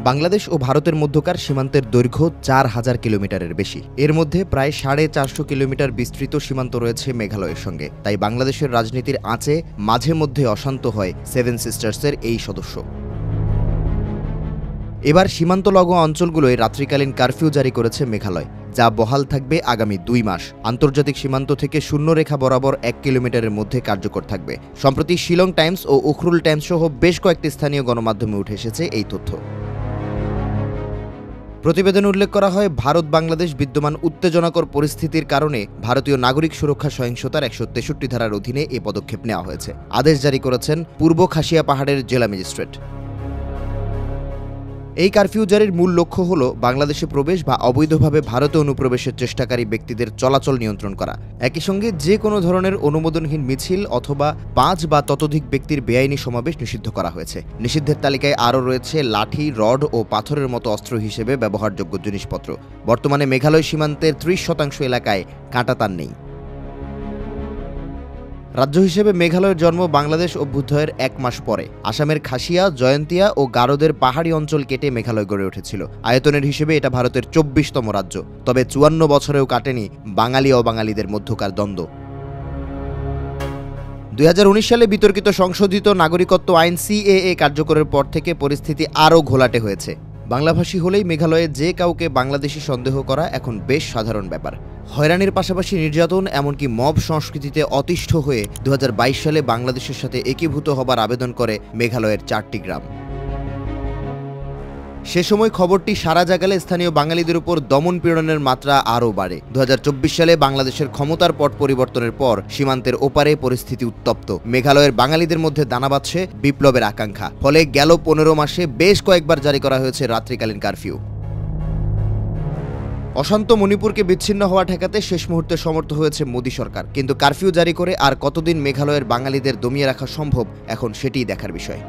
বাংলাদেশ ও ভারতের মধ্যকার সীমান্তের দৈর্ঘ্য ৪,০০০ কিলোমিটারের বেশি। এর মধ্যে প্রায় ৪৫০ কিলোমিটার বিস্তৃত সীমান্ত রয়েছে মেঘালয়ের সঙ্গে। তাই বাংলাদেশের রাজনীতির আঁচে মাঝে মধ্যে অশান্ত হয় সেভেন সিস্টার্সের এই সদস্য। এবার সীমান্তলগ্ন অঞ্চলগুলোয় রাত্রিকালীন কারফিউ জারি করেছে মেঘালয়, যা বহাল থাকবে আগামী ২ মাস। আন্তর্জাতিক সীমান্ত থেকে শূন্যরেখা বরাবর ১ কিলোমিটারের মধ্যে কার্যকর থাকবে। সম্প্রতি শিলং টাইমস ও উখরুল টাইমস সহ বেশ কয়েকটি স্থানীয় গণমাধ্যমে উঠে এসেছে এই তথ্য। প্রতিবেদনে উল্লেখ করা হয়, ভারত বাংলাদেশ বিদ্যমান উত্তেজনাকর পরিস্থিতির কারণে ভারতীয় নাগরিক সুরক্ষা সহিংসতার ১৬৩ ধারার অধীনে এই পদক্ষেপ নেওয়া হয়েছে। আদেশ জারি করেছেন পূর্ব খাসিয়া পাহাড়ের জেলা ম্যাজিস্ট্রেট। এই কারফিউ জারির মূল লক্ষ্য হল বাংলাদেশে প্রবেশ বা অবৈধভাবে ভারতে অনুপ্রবেশের চেষ্টাকারী ব্যক্তিদের চলাচল নিয়ন্ত্রণ করা। একই সঙ্গে যে কোনো ধরনের অনুমোদনহীন মিছিল অথবা ৫ বা ততোধিক ব্যক্তির বেআইনি সমাবেশ নিষিদ্ধ করা হয়েছে। নিষিদ্ধের তালিকায় আরও রয়েছে লাঠি, রড ও পাথরের মতো অস্ত্র হিসেবে ব্যবহারযোগ্য জিনিসপত্র। বর্তমানে মেঘালয় সীমান্তের ৩০% এলাকায় কাঁটাতার নেই। রাজ্য হিসেবে মেঘালয়ের জন্ম বাংলাদেশ অভ্যুদয়ের ১ মাস পরে। আসামের খাসিয়া, জয়ন্তিয়া ও গারোদের পাহাড়ি অঞ্চল কেটে মেঘালয় গড়ে উঠেছিল। আয়তনের হিসেবে এটা ভারতের ২৪তম রাজ্য। তবে ৫৪ বছরেও কাটেনি বাঙালি অবাঙালিদের মধ্যকার দ্বন্দ্ব। ২০১৯ সালে বিতর্কিত সংশোধিত নাগরিকত্ব আইন CAA কার্যকরের পর থেকে পরিস্থিতি আরও ঘোলাটে হয়েছে। বাংলাভাষী হলেই মেঘালয়ে যে কাউকে বাংলাদেশি সন্দেহ করা এখন বেশ সাধারণ ব্যাপার। হয়রানির পাশাপাশি নির্যাতন, এমনকি মব সংস্কৃতিতে অতিষ্ঠ হয়ে ২০২২ সালে বাংলাদেশের সাথে একীভূত হবার আবেদন করে মেঘালয়ের ৪টি গ্রাম। সে সময় খবরটি সারা জাগালে স্থানীয় বাঙালিদের উপর দমন পীড়নের মাত্রা আরও বাড়ে। ২০২৪ সালে বাংলাদেশের ক্ষমতার পট পরিবর্তনের পর সীমান্তের ওপারে পরিস্থিতি উত্তপ্ত। মেঘালয়ের বাঙালিদের মধ্যে দানা বাঁধছে বিপ্লবের আকাঙ্ক্ষা। ফলে গেল ১৫ মাসে বেশ কয়েকবার জারি করা হয়েছে রাত্রিকালীন কারফিউ। অশান্ত মণিপুরকে বিচ্ছিন্ন হওয়া ঠেকাতে শেষ মুহূর্তে সমর্থ হয়েছে মোদী সরকার। কিন্তু কারফিউ জারি করে আর কতদিন মেঘালয়ের বাঙালিদের দমিয়ে রাখা সম্ভব, এখন সেটিই দেখার বিষয়।